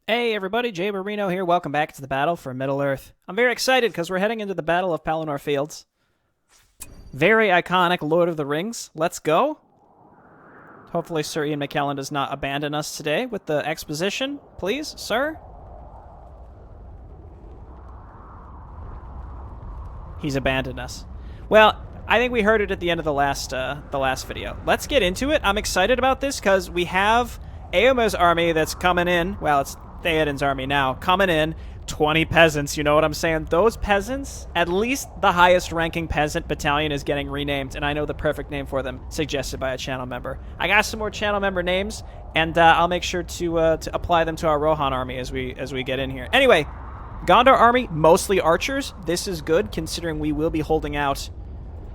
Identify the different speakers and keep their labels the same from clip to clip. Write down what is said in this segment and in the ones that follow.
Speaker 1: Hey everybody, Jay Marino here. Welcome back to the battle for Middle-earth. I'm very excited because we're heading into the Battle of Pelennor Fields. Very iconic Lord of the Rings. Let's go. Hopefully Sir Ian McKellen does not abandon us today with the exposition. Please, sir? He's abandoned us. Well, I think we heard it at the end of the last video. Let's get into it. I'm excited about this because we have Eomer's army that's coming in. Well, it's Theoden's army now. Coming in. 20 peasants, you know what I'm saying? Those peasants, at least the highest ranking peasant battalion is getting renamed, and I know the perfect name for them, suggested by a channel member. I got some more channel member names, and I'll make sure to apply them to our Rohan army as we get in here. Anyway, Gondor army, mostly archers. This is good, considering we will be holding out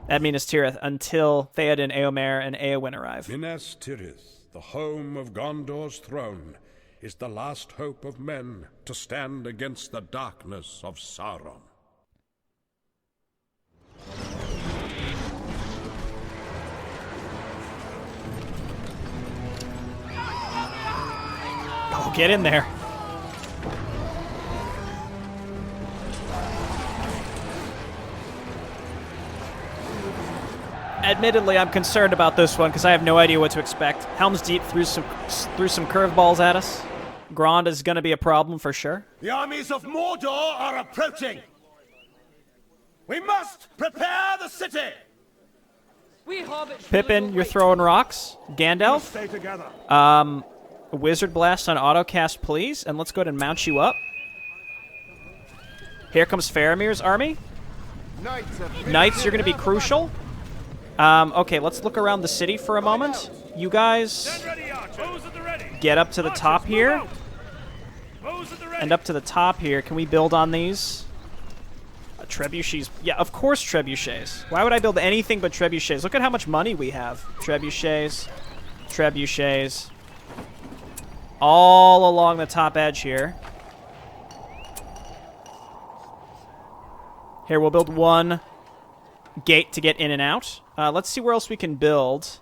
Speaker 1: at Minas Tirith until Theoden, Eomer, and Eowyn arrive.
Speaker 2: Minas Tirith, the home of Gondor's throne, is the last hope of men to stand against the darkness of Sauron.
Speaker 1: Oh, get in there. Admittedly, I'm concerned about this one because I have no idea what to expect. Helm's Deep threw some curveballs at us. Grond is going to be a problem for sure.
Speaker 3: The armies of Mordor are approaching. We must prepare the city.
Speaker 1: Pippin, you're throwing rocks. Gandalf,
Speaker 3: Stay together.
Speaker 1: a Wizard Blast on autocast, please, and let's go ahead and mount you up. Here comes Faramir's army. Knights, you're going to be crucial. Okay, let's look around the city for a moment. You guys get up to the top here. And up to the top here. Can we build on these? Trebuchets. Yeah, of course trebuchets. Why would I build anything but trebuchets? Look at how much money we have. Trebuchets. Trebuchets. All along the top edge here. Here, we'll build one gate to get in and out. Let's see where else we can build.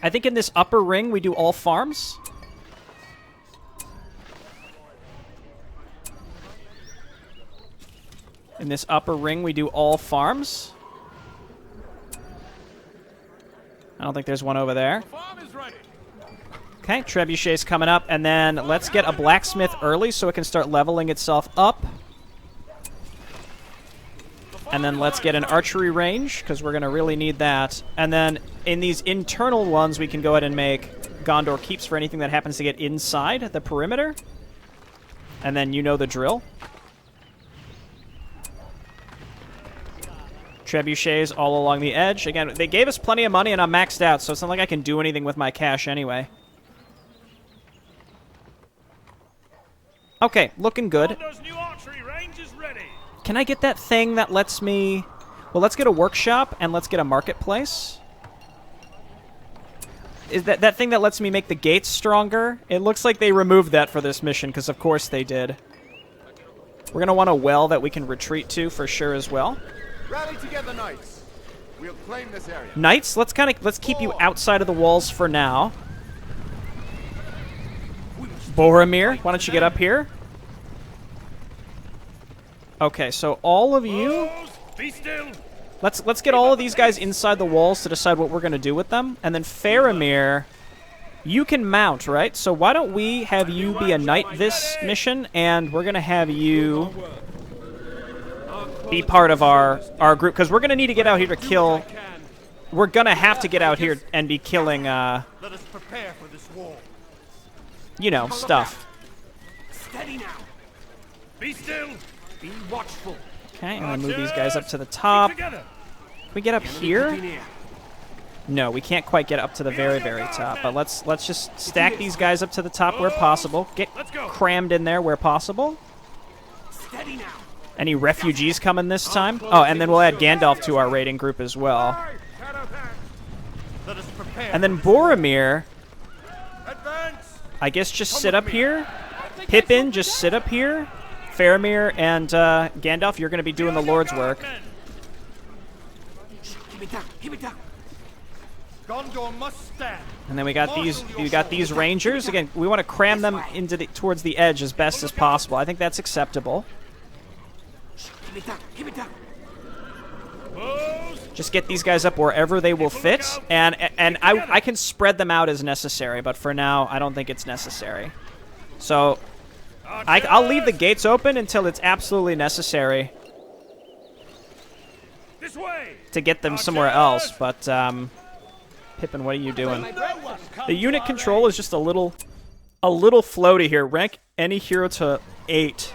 Speaker 1: I think in this upper ring we do all farms. In this upper ring we do all farms. I don't think there's one over there. Okay, trebuchet's coming up, and then let's get a blacksmith early so it can start leveling itself up. And then let's get an archery range, because we're going to really need that. And then in these internal ones, we can go ahead and make Gondor keeps for anything that happens to get inside the perimeter. And then you know the drill. Trebuchets all along the edge. Again, they gave us plenty of money, and I'm maxed out, so it's not like I can do anything with my cash anyway. Okay, looking good. Can I get that thing that lets me... Well, let's get a workshop, and let's get a marketplace. Is that thing that lets me make the gates stronger? It looks like they removed that for this mission, because of course they did. We're going to want a well that we can retreat to for sure as well.
Speaker 4: Rally together, knights. We'll claim this area.
Speaker 1: Knights, let's keep you outside of the walls for now. Boromir, why don't you get up here? Okay, so all of you...
Speaker 3: Be still.
Speaker 1: Let's get all of these guys inside the walls to decide what we're going to do with them. And then Faramir, you can mount, right? So why don't we have you be a knight this mission, and we're going to have you be part of our group, because we're going to need to get out here to kill... We're going to have to get out here and be killing,
Speaker 3: Let us prepare for this war.
Speaker 1: you know, stuff.
Speaker 3: Steady now. Be still. Be watchful.
Speaker 1: Okay, and then move these guys up to the top. Can we get up here? No, we can't quite get up to the very, very top. But let's just stack these guys up to the top where possible. Get crammed in there where possible.
Speaker 3: Steady now.
Speaker 1: Any refugees coming this time? Oh, and then we'll add Gandalf to our raiding group as well.
Speaker 3: Let us prepare.
Speaker 1: And then Boromir,
Speaker 3: Advance.
Speaker 1: I guess just sit up here. Pippin, just sit up here. Faramir and Gandalf, you're going to be doing the Lord's work.
Speaker 3: Keep it down. Keep it down. Gondor must stand.
Speaker 1: And then we got these rangers. Again, we want to cram them into towards the edge as best as possible. I think that's acceptable. Just get these guys up wherever they will fit, and I can spread them out as necessary, but for now, I don't think it's necessary. So, I'll leave the gates open until it's absolutely necessary to get them somewhere else, but, Pippin, what are you doing? The unit control is just a little floaty here. Rank any hero to 8.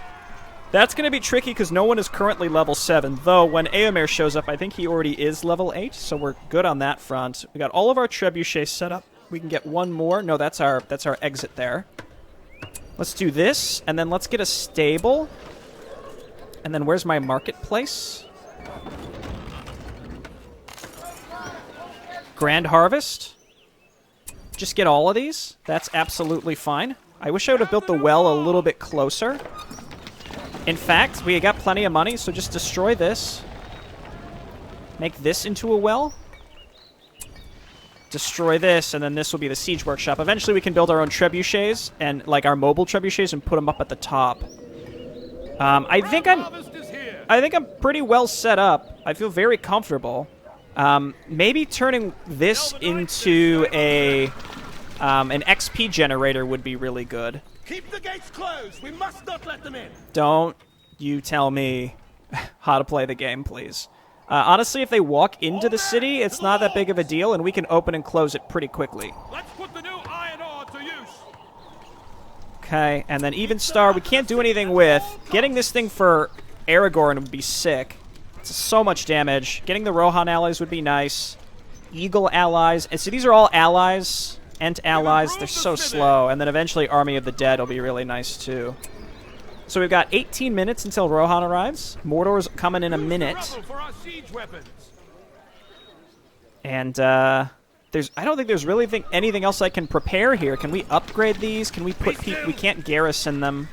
Speaker 1: That's going to be tricky because no one is currently level 7, though when Éomer shows up, I think he already is level 8, so we're good on that front. We got all of our trebuchets set up. We can get one more. No, that's our exit there. Let's do this, and then let's get a stable. And then where's my marketplace? Grand Harvest. Just get all of these. That's absolutely fine. I wish I would have built the well a little bit closer. In fact, we got plenty of money, so just destroy this. Make this into a well. Destroy this, and then this will be the siege workshop. Eventually we can build our own trebuchets, and like our mobile trebuchets, and put them up at the top. I think I'm pretty well set up. I feel very comfortable. Maybe turning this into an XP generator would be really good.
Speaker 3: Keep the gates closed. We must not let them in.
Speaker 1: Don't you tell me how to play the game, please. Honestly, if they walk into the city, it's not that big of a deal, and we can open and close it pretty quickly.
Speaker 3: Let's put the new iron ore to use.
Speaker 1: Okay, and then Even Star, we can't do anything with. Getting this thing for Aragorn would be sick. It's so much damage. Getting the Rohan allies would be nice. Eagle allies. And so these are all allies. Ent allies. They're so slow. And then eventually Army of the Dead will be really nice, too. So we've got 18 minutes until Rohan arrives. Mordor's coming in a minute. And I don't think there's really anything else I can prepare here. Can we upgrade these? Can we put people? We can't garrison them.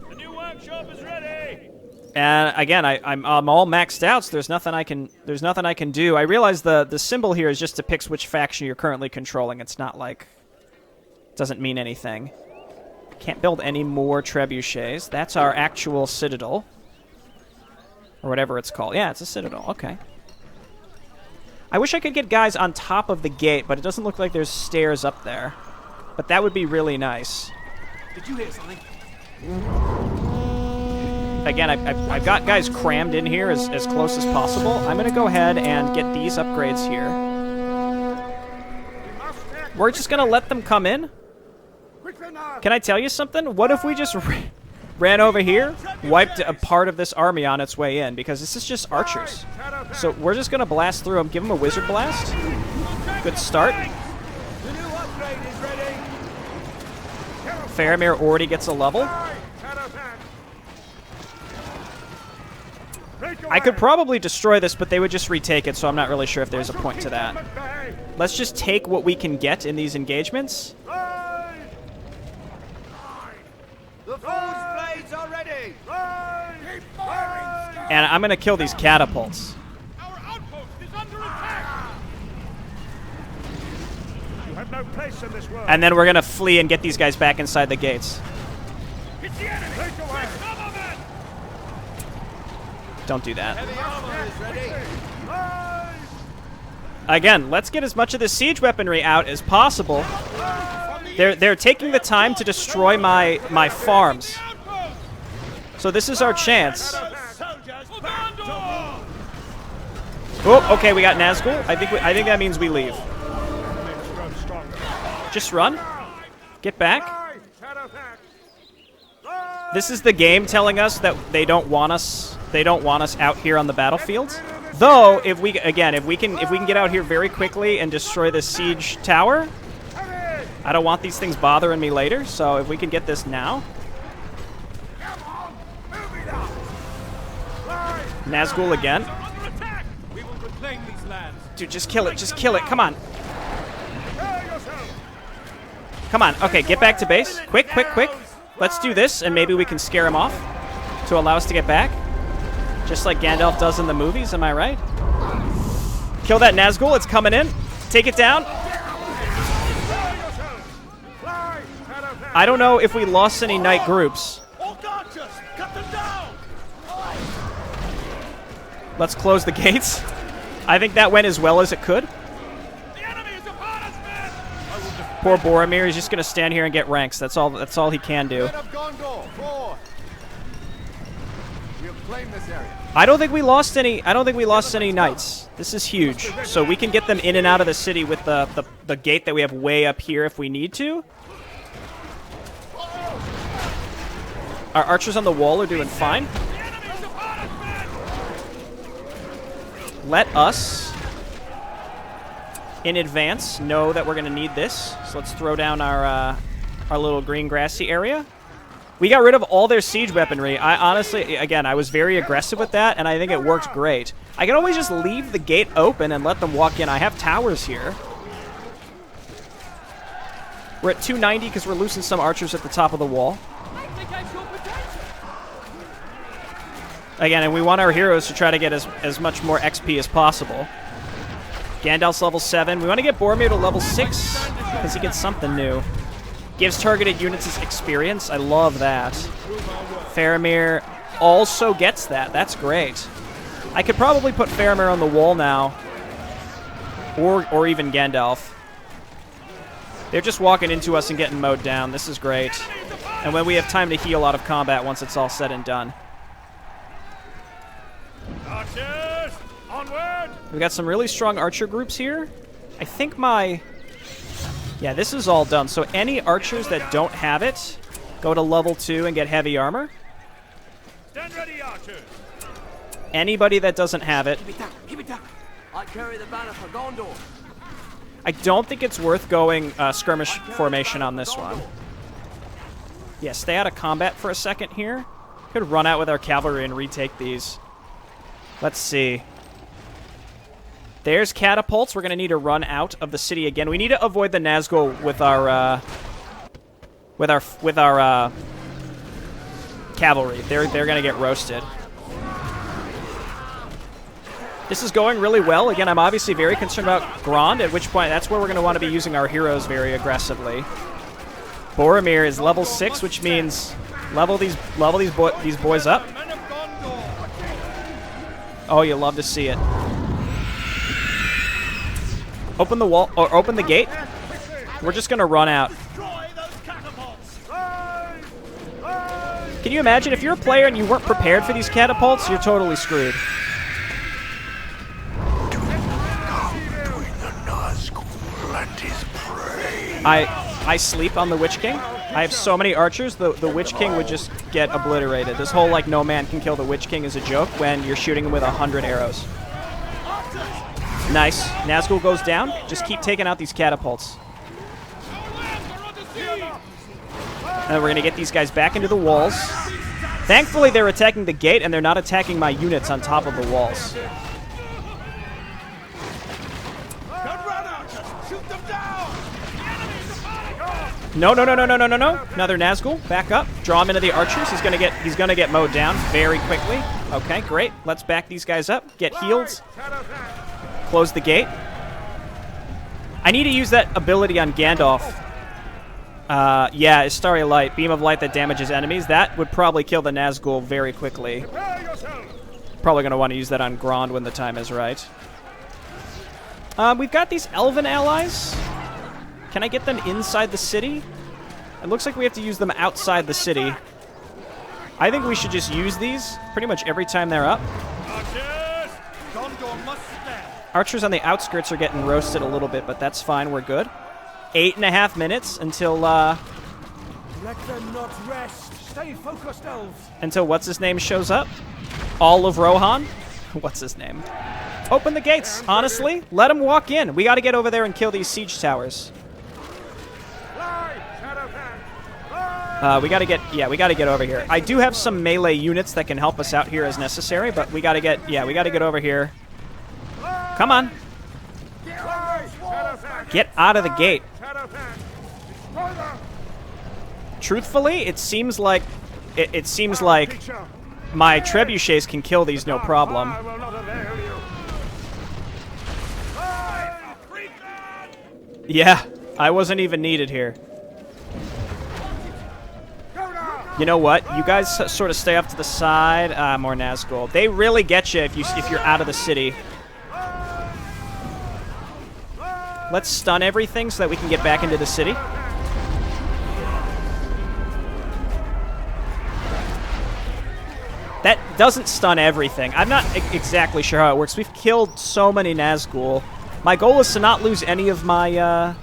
Speaker 3: The new workshop is ready.
Speaker 1: And again, I'm all maxed out, so there's nothing I can do. I realize the symbol here is just depicts which faction you're currently controlling. It's not like it doesn't mean anything. Can't build any more trebuchets. That's our actual citadel. Or whatever it's called. Yeah, it's a citadel. Okay. I wish I could get guys on top of the gate, but it doesn't look like there's stairs up there. But that would be really nice.
Speaker 3: Did you hear something?
Speaker 1: Again, I've got guys crammed in here as close as possible. I'm going to go ahead and get these upgrades here. We're just going to let them come in. Can I tell you something? What if we just ran over here, wiped a part of this army on its way in? Because this is just archers. So we're just going to blast through them. Give them a wizard blast. Good start. Faramir already gets a level. I could probably destroy this, but they would just retake it, so I'm not really sure if there's a point to that. Let's just take what we can get in these engagements.
Speaker 4: The foes' blades are ready.
Speaker 1: And I'm going to kill these catapults.
Speaker 3: Our outpost is under attack. You have no place in this world.
Speaker 1: And then we're going to flee and get these guys back inside the gates.
Speaker 3: It's the enemy. Take away. Some of it.
Speaker 1: Don't do that.
Speaker 4: Heavy armor is ready.
Speaker 1: Again, let's get as much of the siege weaponry out as possible. They're taking the time to destroy my farms. So this is our chance. Oh, okay, we got Nazgul. I think that means we leave. Just run. Get back. This is the game telling us that they don't want us. They don't want us out here on the battlefield. Though, if we can get out here very quickly and destroy this siege tower, I don't want these things bothering me later. So if we can get this now, Nazgul again. Dude, just kill it. Just kill it. Come on. Come on. Okay, get back to base. Quick, quick, quick. Let's do this, and maybe we can scare him off to allow us to get back. Just like Gandalf does in the movies, am I right? Kill that Nazgul. It's coming in. Take it down. I don't know if we lost any knight groups. Let's close the gates. I think that went as well as it could. Poor Boromir. He's just going to stand here and get ranks. That's all he can do. I don't think we lost any. I don't think we lost any knights. This is huge. So we can get them in and out of the city with the gate that we have way up here if we need to. Our archers on the wall are doing fine. Let us, in advance, know that we're going to need this. So let's throw down our little green grassy area. We got rid of all their siege weaponry. I honestly, again, I was very aggressive with that, and I think it worked great. I can always just leave the gate open and let them walk in. I have towers here. We're at 290 because we're losing some archers at the top of the wall. Again, and we want our heroes to try to get as much more XP as possible. Gandalf's level 7. We want to get Boromir to level 6 because he gets something new. Gives targeted units his experience. I love that. Faramir also gets that. That's great. I could probably put Faramir on the wall now. Or even Gandalf. They're just walking into us and getting mowed down. This is great. And when we have time to heal out of combat once it's all said and done.
Speaker 3: Archers, onward!
Speaker 1: We got some really strong archer groups here. I think yeah, this is all done. So any archers that don't have it, go to level 2 and get heavy armor.
Speaker 3: Stand ready, archers!
Speaker 1: Anybody that doesn't have it.
Speaker 5: Keep it down. I carry the banner for Gondor.
Speaker 1: I don't think it's worth going skirmish formation on this one. Yeah, stay out of combat for a second here. Could run out with our cavalry and retake these. Let's see. There's catapults. We're going to need to run out of the city again. We need to avoid the Nazgul with our cavalry. They're going to get roasted. This is going really well. Again, I'm obviously very concerned about Grond, at which point that's where we're going to want to be using our heroes very aggressively. Boromir is level 6, which means level these boys up. Oh, you love to see it. Open the wall, or open the gate. We're just going to run out. Can you imagine if you're a player and you weren't prepared for these catapults? You're totally screwed. I sleep on the Witch King. I have so many archers, the Witch King would just get obliterated. This whole, like, no man can kill the Witch King is a joke when you're shooting him with 100 arrows. Nice. Nazgul goes down. Just keep taking out these catapults. And we're going to get these guys back into the walls. Thankfully, they're attacking the gate, and they're not attacking my units on top of the walls. No. Another Nazgul. Back up. Draw him into the archers. He's gonna get mowed down very quickly. Okay, great. Let's back these guys up. Get healed. Close the gate. I need to use that ability on Gandalf. Yeah, Istari Light. Beam of light that damages enemies. That would probably kill the Nazgul very quickly. Probably gonna want to use that on Grond when the time is right. We've got these elven allies. Can I get them inside the city? It looks like we have to use them outside the city. I think we should just use these pretty much every time they're up. Archers on the outskirts are getting roasted a little bit, but that's fine. We're good. 8.5 minutes until
Speaker 3: Let them not rest. Stay focused, elves.
Speaker 1: Until what's his name shows up. All of Rohan. What's his name? Open the gates. Honestly, let him walk in. We got to get over there and kill these siege towers. We gotta get over here. I do have some melee units that can help us out here as necessary, but we gotta get over here. Come on. Get out of the gate. Truthfully, it seems like my trebuchets can kill these no problem. Yeah, I wasn't even needed here. You know what? You guys sort of stay up to the side. More Nazgul. They really get you if you're out of the city. Let's stun everything so that we can get back into the city. That doesn't stun everything. I'm not exactly sure how it works. We've killed so many Nazgul. My goal is to not lose any of my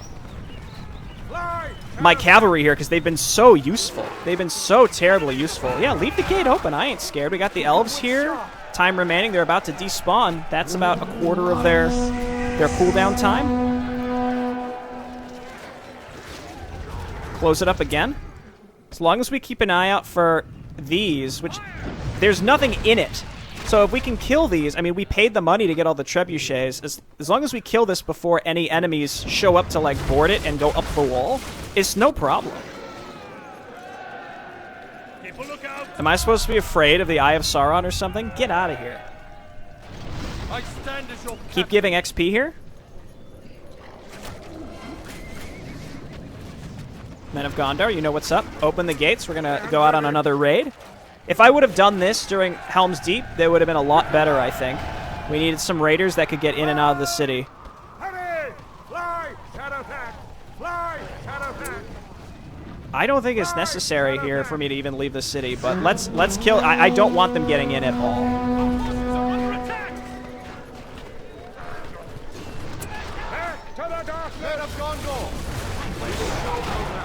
Speaker 1: my cavalry here, because they've been so useful. They've been so terribly useful. Yeah, leave the gate open. I ain't scared. We got the elves here. Time remaining. They're about to despawn. That's about a quarter of their cooldown time. Close it up again. As long as we keep an eye out for these, which there's nothing in it. So if we can kill these, I mean, we paid the money to get all the trebuchets. As long as we kill this before any enemies show up to, like, board it and go up the wall, it's no problem. Am I supposed to be afraid of the Eye of Sauron or something? Get out of here. Keep giving XP here. Men of Gondor, you know what's up. Open the gates. We're going to go out on another raid. If I would have done this during Helm's Deep, they would have been a lot better, I think. We needed some raiders that could get in and out of the city. I don't think it's necessary here for me to even leave the city, but let's kill... I don't want them getting in at all.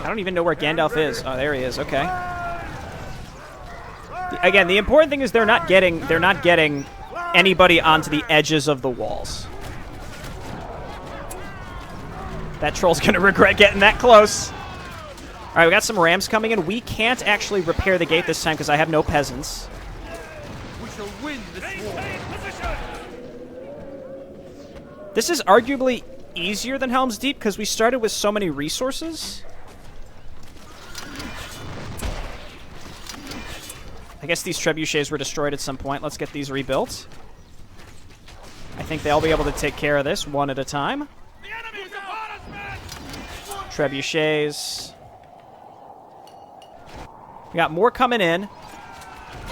Speaker 1: I don't even know where Gandalf is. Oh, there he is. Okay. Again, the important thing is they're not getting anybody onto the edges of the walls. That troll's gonna regret getting that close. All right, we got some rams coming in. We can't actually repair the gate this time because I have no peasants.
Speaker 5: We shall win this war.
Speaker 1: This is arguably easier than Helm's Deep because we started with so many resources. I guess these trebuchets were destroyed at some point. Let's get these rebuilt. I think they'll be able to take care of this one at a time. Trebuchets. We got more coming in.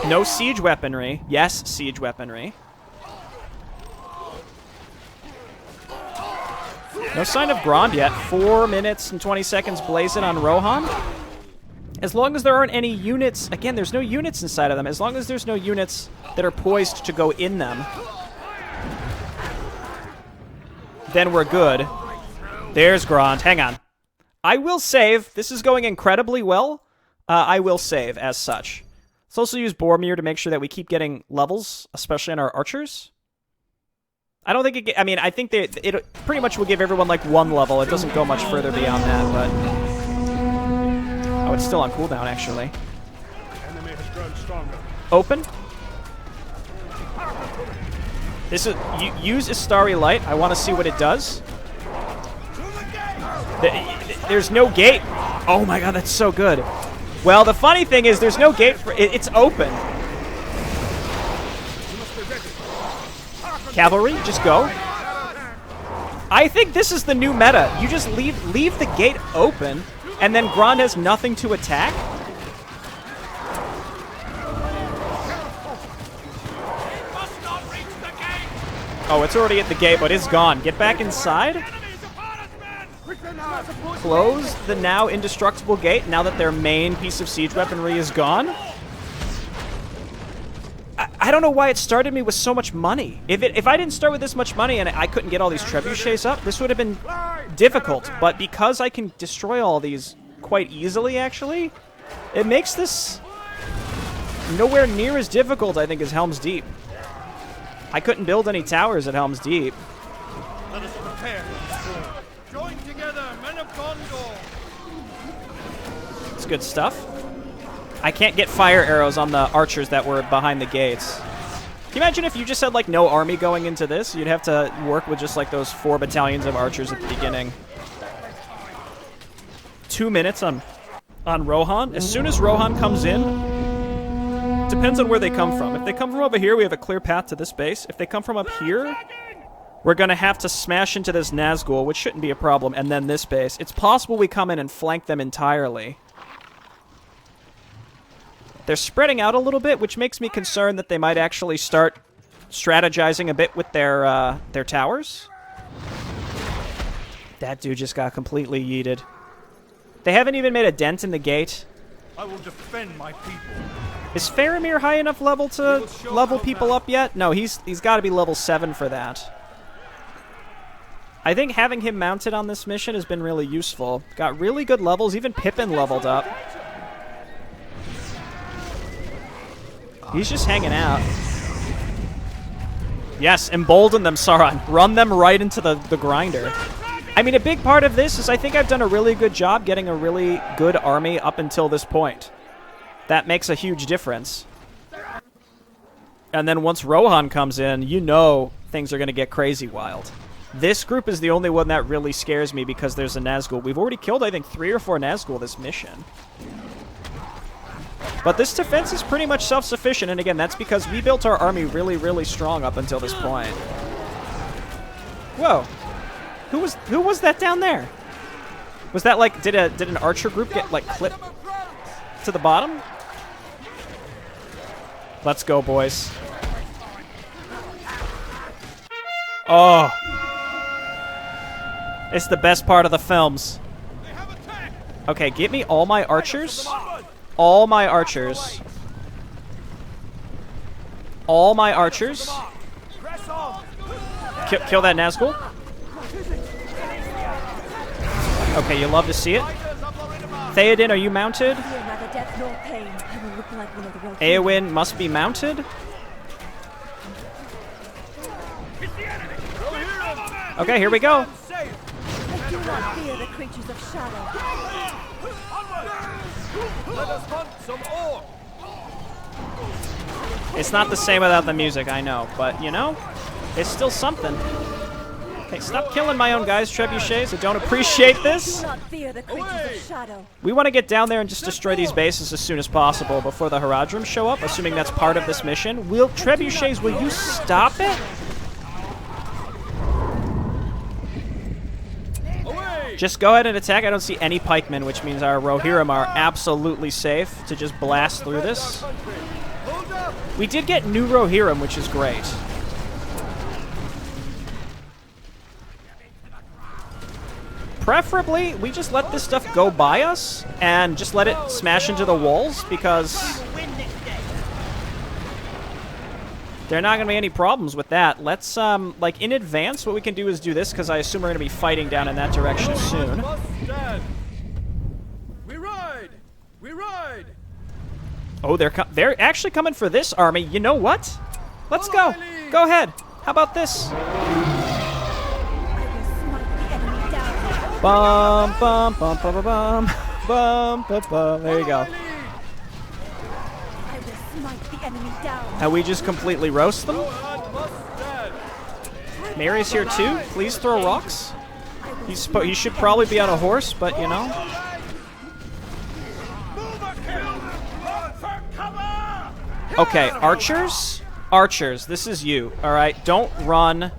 Speaker 1: No siege weaponry. Yes, siege weaponry. No sign of Grond yet. 4 minutes and 20 seconds blazing on Rohan. As long as there aren't any units... Again, there's no units inside of them. As long as there's no units that are poised to go in them, then we're good. There's Grond. Hang on. I will save. This is going incredibly well. I will save as such. Let's also use Boromir to make sure that we keep getting levels, especially on our archers. I don't think it... I mean, I think it pretty much will give everyone, like, 1 level. It doesn't go much further beyond that, but... Oh, it's still on cooldown, actually.
Speaker 2: Enemy has grown stronger.
Speaker 1: Open. This is... Use Istari Light. I want to see what it does. There's no gate. Oh my god, that's so good. Well, the funny thing is there's no gate for... It's open. Cavalry, just go. I think this is the new meta. You just leave the gate open, and then Grond has nothing to attack. Oh, it's already at the gate, but it's gone. Get back inside. Close the now indestructible gate now that their main piece of siege weaponry is gone. I don't know why it started me with so much money. If I didn't start with this much money and I couldn't get all these trebuchets up, this would have been difficult. But because I can destroy all these quite easily, actually, it makes this nowhere near as difficult, I think, as Helm's Deep. I couldn't build any towers at Helm's Deep.
Speaker 3: Let us prepare. Join together, men of Gondor.
Speaker 1: It's good stuff. I can't get fire arrows on the archers that were behind the gates. Can you imagine if you just had, like, no army going into this? You'd have to work with just, like, those 4 battalions of archers at the beginning. 2 minutes on Rohan. As soon as Rohan comes in, depends on where they come from. If they come from over here, we have a clear path to this base. If they come from up here, We're going to have to smash into this Nazgul, which shouldn't be a problem, and then this base. It's possible we come in and flank them entirely. They're spreading out a little bit, which makes me concerned that they might actually start strategizing a bit with their towers. That dude just got completely yeeted. They haven't even made a dent in the gate.
Speaker 5: I will defend my people.
Speaker 1: Is Faramir high enough level to level people up yet? No, he's got to be level 7 for that. I think having him mounted on this mission has been really useful. Got really good levels, even Pippin leveled up. He's just hanging out. Yes, embolden them, Sauron. Run them right into the grinder. I mean, a big part of this is I think I've done a really good job getting a really good army up until this point. That makes a huge difference. And then once Rohan comes in, you know things are going to get crazy wild. This group is the only one that really scares me because there's a Nazgul. We've already killed, I think, 3 or 4 Nazgul this mission. But this defense is pretty much self-sufficient, and again, that's because we built our army really, really strong up until this point. Whoa. Who was that down there? Was that like, did an archer group get like clipped to the bottom? Let's go, boys. Oh. It's the best part of the films. Okay, get me all my archers. All my archers. All my archers. Kill that Nazgul. Okay, you love to see it. Theoden, are you mounted? Eowyn must be mounted. Okay, here we go.
Speaker 6: I do not fear the creatures of shadow.
Speaker 5: Let us hunt some orc.
Speaker 1: It's not the same without the music, I know, but you know, it's still something. Hey, stop killing my own guys, trebuchets. I don't appreciate this.
Speaker 6: Do not fear the creatures of shadow.
Speaker 1: We want to get down there and just destroy these bases as soon as possible before the Haradrim show up, assuming that's part of this mission. Trebuchets, will you stop it? Just go ahead and attack. I don't see any pikemen, which means our Rohirrim are absolutely safe to just blast through this. We did get new Rohirrim, which is great. Preferably, we just let this stuff go by us and just let it smash into the walls, because there are not going to be any problems with that. Let's, like, in advance, what we can do is do this, because I assume we're going to be fighting down in that direction soon.
Speaker 5: We ride! We ride!
Speaker 1: Oh, they're actually coming for this army. You know what? Let's go. Go ahead. How about this? Bum, bum, bum, bum, bum, bum, bum, bum, bum. There you go. And we just completely roast them. Mary's here too. Please throw rocks. He should probably be on a horse, but you know. Okay, archers. Archers, this is you. All right, don't run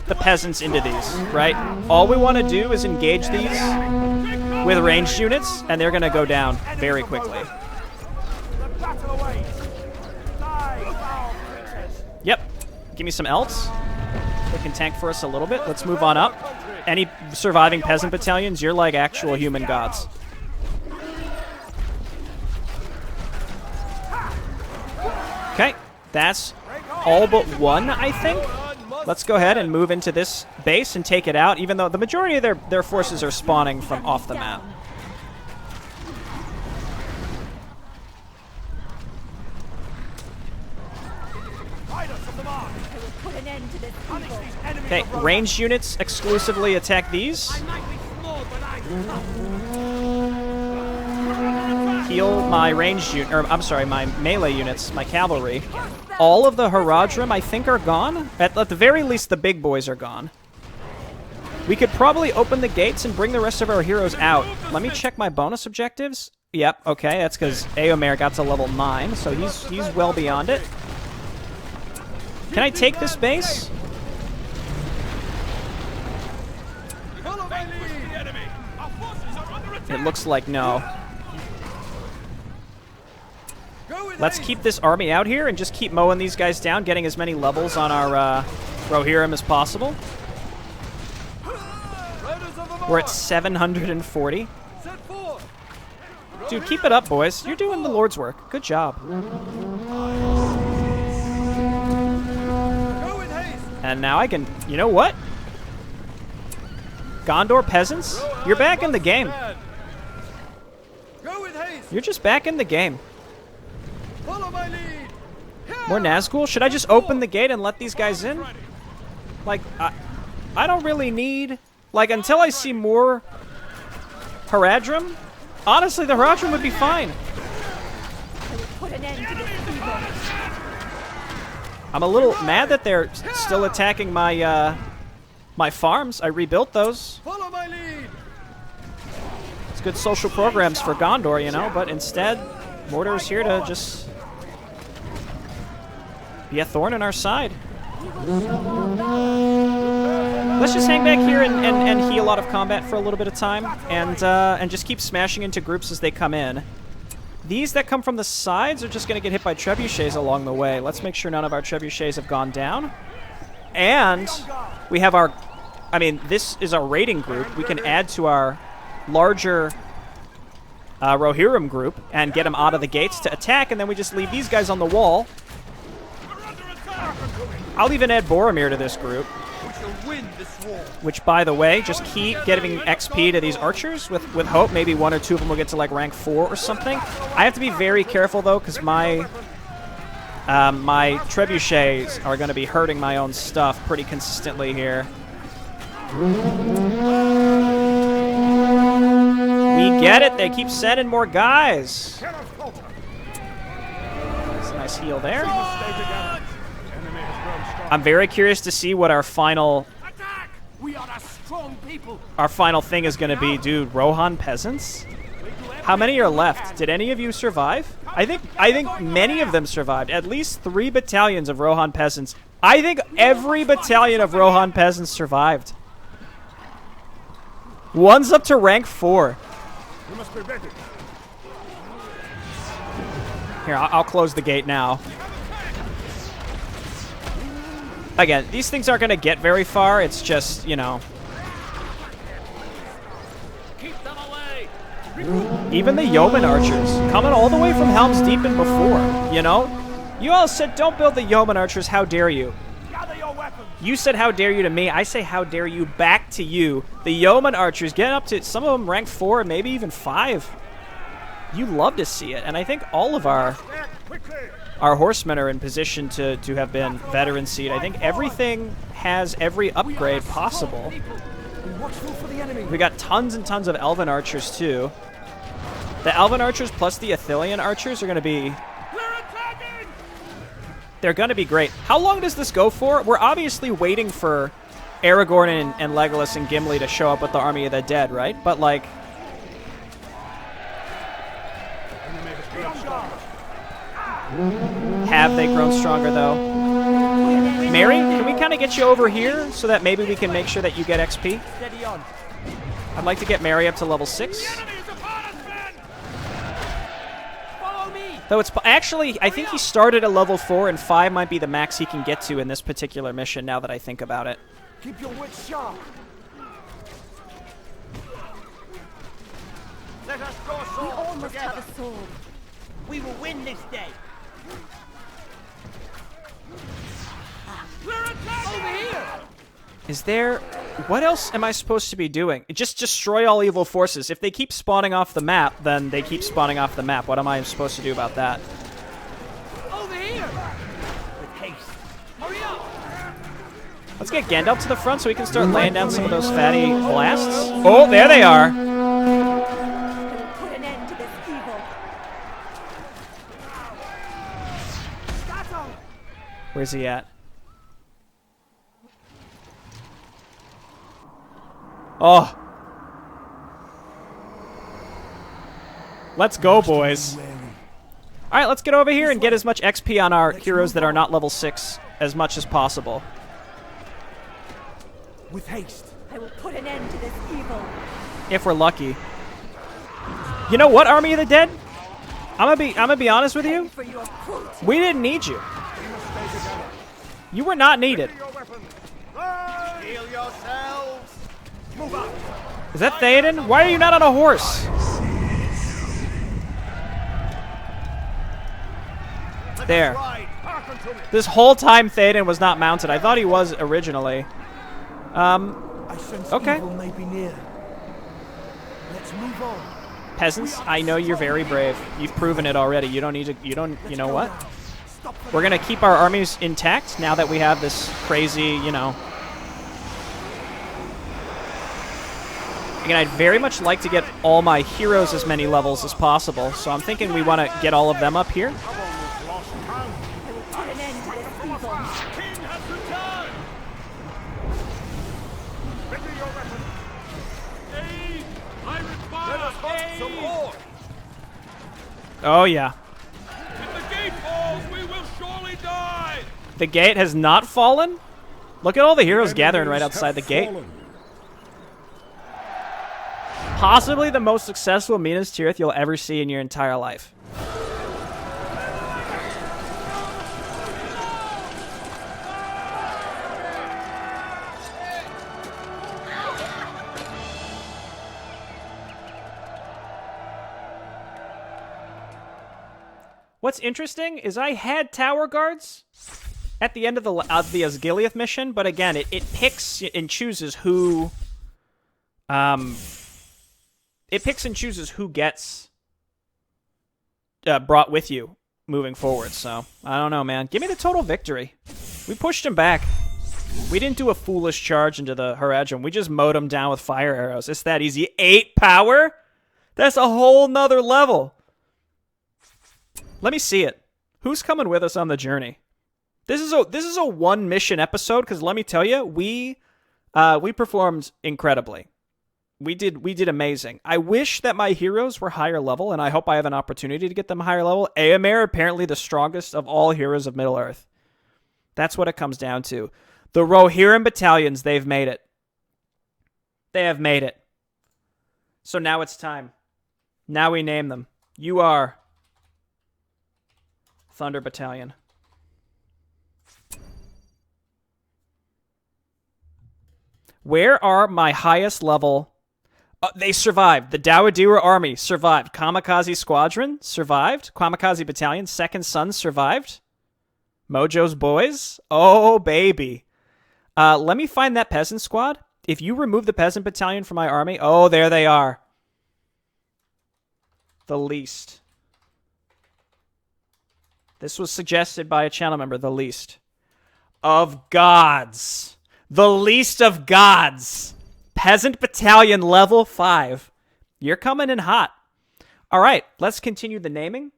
Speaker 1: the peasants into these, right? All we want to do is engage these with ranged units, and they're going to go down very quickly. Yep. Give me some elves. They can tank for us a little bit. Let's move on up. Any surviving peasant battalions, you're like actual human gods. Okay, that's all but one, I think. Let's go ahead and move into this base and take it out, even though the majority of their forces are spawning from off the map. Okay, ranged units exclusively attack these. Heal my ranged unit, or I'm sorry, my melee units, my cavalry. All of the Haradrim, I think, are gone. At the very least, the big boys are gone. We could probably open the gates and bring the rest of our heroes out. Let me check my bonus objectives. Yep, okay, that's because Eomer got to level 9, so he's well beyond it. Can I take this base?
Speaker 5: Follow my lead.
Speaker 1: It looks like no.
Speaker 5: Go with
Speaker 1: Let's
Speaker 5: haste.
Speaker 1: keep this army out here and just keep mowing these guys down, getting as many levels on our Rohirrim as possible.
Speaker 5: Riders of the
Speaker 1: We're at
Speaker 5: mark.
Speaker 1: 740.
Speaker 5: Set forth.
Speaker 1: Dude, keep it up, boys. You're doing the Lord's work. Good job.
Speaker 5: Go with haste.
Speaker 1: And now I can... You know what? Gondor peasants, you're back in the game.
Speaker 5: Go with haste.
Speaker 1: You're just back in the game.
Speaker 5: Follow my lead.
Speaker 1: More Nazgul? Should I just open the gate and let these guys in? Like, I don't really need... Like, until I see more Haradrim, honestly, the Haradrim would be fine.
Speaker 6: I will put an end to this evil.
Speaker 1: I'm a little mad that they're still attacking my, my farms. I rebuilt those.
Speaker 5: Follow my lead.
Speaker 1: It's good social programs for Gondor, you know, but instead, Mordor's here to just be a thorn in our side. Let's just hang back here and heal out of combat for a little bit of time, and just keep smashing into groups as they come in. These that come from the sides are just going to get hit by trebuchets along the way. Let's make sure none of our trebuchets have gone down. And we have our... I mean, this is our raiding group. We can add to our larger Rohirrim group and get them out of the gates to attack, and then we just leave these guys on the wall. I'll even add Boromir to this group.
Speaker 5: We shall win this war.
Speaker 1: Which, by the way, just keep getting XP to these archers with hope. Maybe one or two of them will get to, like, rank 4 or something. I have to be very careful, though, because my trebuchets are going to be hurting my own stuff pretty consistently here. We get it. They keep sending more guys. That's a nice heal there. I'm very curious to see what our final...
Speaker 3: We are a strong people.
Speaker 1: Our final thing is going to be, dude, Rohan peasants? How many are left? Did any of you survive? I think many of them survived. At least 3 battalions of Rohan peasants. I think every battalion of Rohan peasants survived. One's up to rank 4.
Speaker 3: We must be ready.
Speaker 1: Here, I'll close the gate now. Again, these things aren't going to get very far. It's just, you know...
Speaker 3: Keep them away.
Speaker 1: Even the yeoman archers, coming all the way from Helm's Deep and before, you know? You all said, don't build the yeoman archers, how dare you?
Speaker 3: Gather your weapons.
Speaker 1: You said, how dare you to me. I say, how dare you back to you. The yeoman archers getting up to, some of them rank 4, maybe even 5. You love to see it, and I think all of our horsemen are in position to have been veterancy. I think everything has every upgrade possible. We got tons and tons of elven archers, too. The elven archers plus the Athelian archers are going to be... They're going to be great. How long does this go for? We're obviously waiting for Aragorn and Legolas and Gimli to show up with the Army of the Dead, right? But, like... Have they grown stronger, though? Mary, can we kind of get you over here so that maybe we can make sure that you get XP?
Speaker 5: Steady on.
Speaker 1: I'd like to get Mary up to level 6.
Speaker 5: Follow me.
Speaker 1: Though it's actually, I think he started at level 4, and 5 might be the max he can get to in this particular mission, now that I think about it.
Speaker 5: Keep your wits sharp.
Speaker 3: Let us draw
Speaker 6: We
Speaker 3: swords
Speaker 6: all must
Speaker 3: together.
Speaker 6: have a sword.
Speaker 3: We will win this day. We're attacking! Over here!
Speaker 1: Is there... What else am I supposed to be doing? Just destroy all evil forces. If they keep spawning off the map, then they keep spawning off the map. What am I supposed to do about that?
Speaker 3: Over here! With haste. Hurry up!
Speaker 1: Let's get Gandalf to the front so we can start laying down some of those fatty blasts. Oh, there they are.
Speaker 6: I will put an end to this evil.
Speaker 1: Where's he at? Oh. Let's go, boys. Alright, let's get over here and get as much XP on our heroes that are not level 6 as much as possible.
Speaker 5: With haste.
Speaker 6: I will put an end to this evil.
Speaker 1: If we're lucky. You know what, Army of the Dead? I'm gonna be honest with you.
Speaker 6: For your cruelty.
Speaker 1: We didn't need you. You were not needed.
Speaker 4: Heal yourselves!
Speaker 5: Move out.
Speaker 1: Is that Theoden? Why are you not on a horse? There.
Speaker 5: Ride. Hearken to me.
Speaker 1: This whole time Theoden was not mounted. I thought he was originally.
Speaker 5: I sense
Speaker 1: Okay.
Speaker 5: evil may be near. Let's move on.
Speaker 1: Peasants, I know you're very brave. You've proven it already. You don't need to, you know what?
Speaker 5: Stop for
Speaker 1: We're gonna keep our armies intact now that we have this crazy, you know. Again, I'd very much like to get all my heroes as many levels as possible, so I'm thinking we want to get all of them up here.
Speaker 6: I will put an end to this evil.
Speaker 3: King has returned!
Speaker 4: Ready your weapon!
Speaker 3: Aid! I require
Speaker 4: Let us hunt some more!
Speaker 1: Oh yeah.
Speaker 3: If the gate falls, we will surely die!
Speaker 1: The gate has not fallen? Look at all the heroes gathering right outside the gate. Possibly the most successful Minas Tirith you'll ever see in your entire life. What's interesting is I had tower guards at the end of the Osgiliath mission, but again, it picks and chooses who it picks and chooses who gets brought with you moving forward. So I don't know, man. Give me the total victory. We pushed him back. We didn't do a foolish charge into the Haradrim. We just mowed him down with fire arrows. It's that easy. 8 power? That's a whole nother level. Let me see it. Who's coming with us on the journey? This is a one mission episode because let me tell you, we performed incredibly. We did amazing. I wish that my heroes were higher level, and I hope I have an opportunity to get them higher level. Éomer, apparently the strongest of all heroes of Middle-earth. That's what it comes down to. The Rohirrim battalions, they've made it. They have made it. So now it's time. Now we name them. You are Thunder Battalion. Where are my highest level? They survived. The Dawadira army survived. Kamikaze Squadron survived. Kamikaze Battalion, Second Son survived. Mojo's Boys. Oh, baby. Let me find that Peasant Squad. If you remove the Peasant Battalion from my army, oh, there they are. The least. This was suggested by a channel member, the least. Of gods. The least of gods. Peasant Battalion level 5. You're coming in hot. All right, let's continue the naming.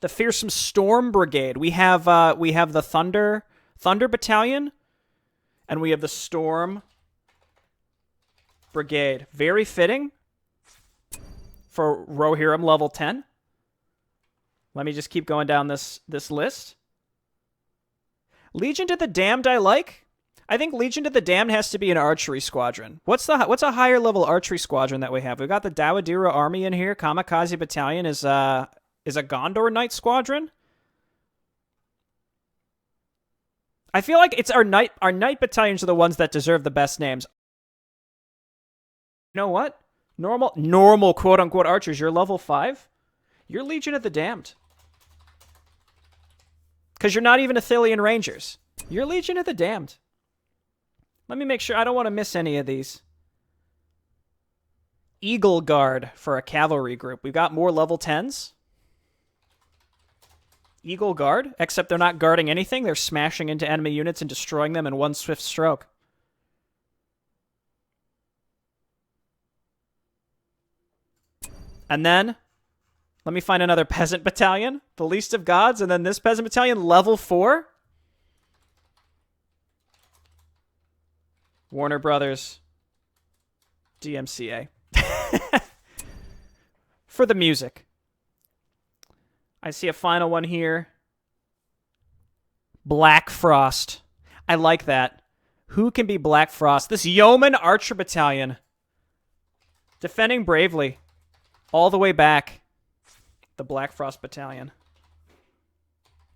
Speaker 1: The Fearsome Storm Brigade. We have the Thunder Battalion, and we have the Storm Brigade. Very fitting for Rohirrim level 10. Let me just keep going down this list. Legion to the Damned I like. I think Legion to the Damned has to be an archery squadron. What's a higher level archery squadron that we have? We've got the Dawadira army in here. Kamikaze Battalion is a Gondor Knight squadron. I feel like it's our knight battalions are the ones that deserve the best names. You know what? Normal quote unquote archers, you're level 5. You're Legion of the Damned. Because you're not even Athelian Rangers. You're Legion of the Damned. Let me make sure. I don't want to miss any of these. Eagle Guard for a cavalry group. We've got more level 10s. Eagle Guard, except they're not guarding anything. They're smashing into enemy units and destroying them in one swift stroke. And then, let me find another Peasant Battalion. The least of gods. And then this Peasant Battalion, level 4. Warner Brothers, DMCA. For the music. I see a final one here. Black Frost. I like that. Who can be Black Frost? This Yeoman Archer Battalion. Defending bravely. All the way back. The Black Frost Battalion.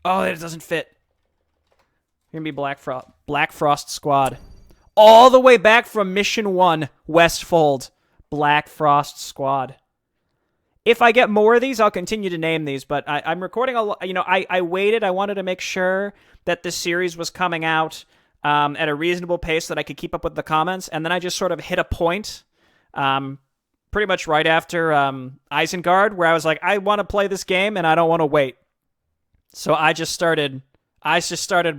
Speaker 1: Oh, it doesn't fit. You're going to be Black Frost Squad. All the way back from Mission 1, Westfold. Black Frost Squad. If I get more of these, I'll continue to name these, but I'm recording a lot. You know, I waited. I wanted to make sure that this series was coming out at a reasonable pace so that I could keep up with the comments, and then I just sort of hit a point pretty much right after Isengard where I was like, I want to play this game, and I don't want to wait. So I just started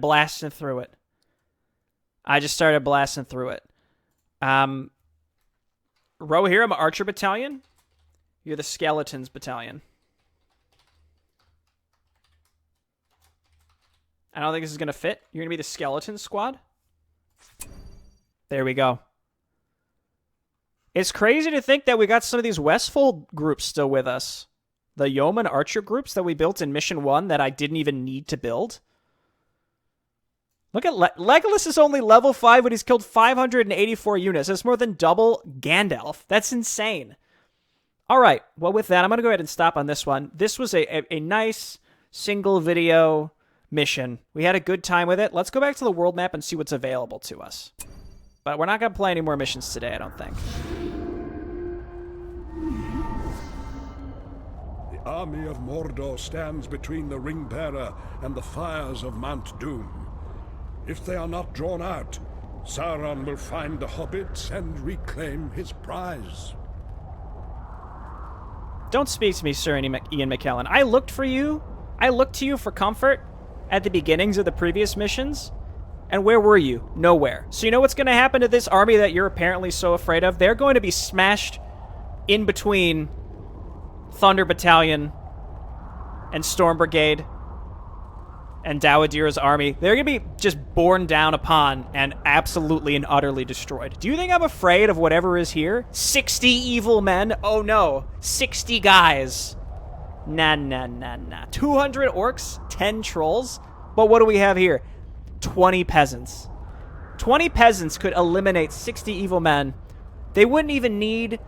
Speaker 1: blasting through it. Rohirrim Archer Battalion. You're the Skeletons Battalion. I don't think this is going to fit. You're going to be the Skeleton Squad? There we go. It's crazy to think that we got some of these Westfold groups still with us. The Yeoman Archer groups that we built in Mission 1 that I didn't even need to build. Look at Legolas is only level 5, but he's killed 584 units. That's more than double Gandalf. That's insane. All right. Well, with that, I'm going to go ahead and stop on this one. This was a nice single video mission. We had a good time with it. Let's go back to the world map and see what's available to us. But we're not going to play any more missions today, I don't think.
Speaker 2: The army of Mordor stands between the Ring-Bearer and the fires of Mount Doom. If they are not drawn out, Sauron will find the hobbits and reclaim his prize.
Speaker 1: Don't speak to me, Sir Ian McKellen. I looked for you. I looked to you for comfort at the beginnings of the previous missions. And where were you? Nowhere. So you know what's going to happen to this army that you're apparently so afraid of? They're going to be smashed in between Thunder Battalion and Storm Brigade and Dawudira's army. They're going to be just borne down upon and absolutely and utterly destroyed. Do you think I'm afraid of whatever is here? 60 evil men? Oh no. 60 guys. Nah. 200 orcs? 10 trolls? But what do we have here? 20 peasants. 20 peasants could eliminate 60 evil men. They wouldn't even need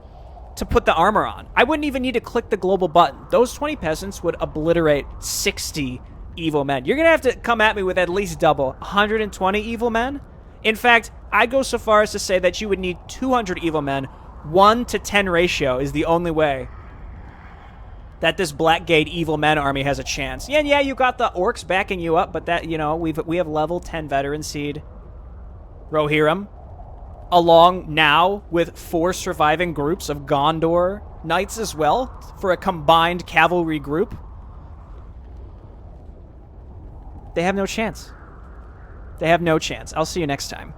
Speaker 1: to put the armor on. I wouldn't even need to click the global button. Those 20 peasants would obliterate 60 evil men. You're going to have to come at me with at least double. 120 evil men? In fact, I'd go so far as to say that you would need 200 evil men. 1 to 10 ratio is the only way that this Blackgate evil men army has a chance. Yeah, you got the orcs backing you up, but that, you know, we have level 10 veteran seed Rohirrim, along now with 4 surviving groups of Gondor knights as well, for a combined cavalry group. They have no chance. They have no chance. I'll see you next time.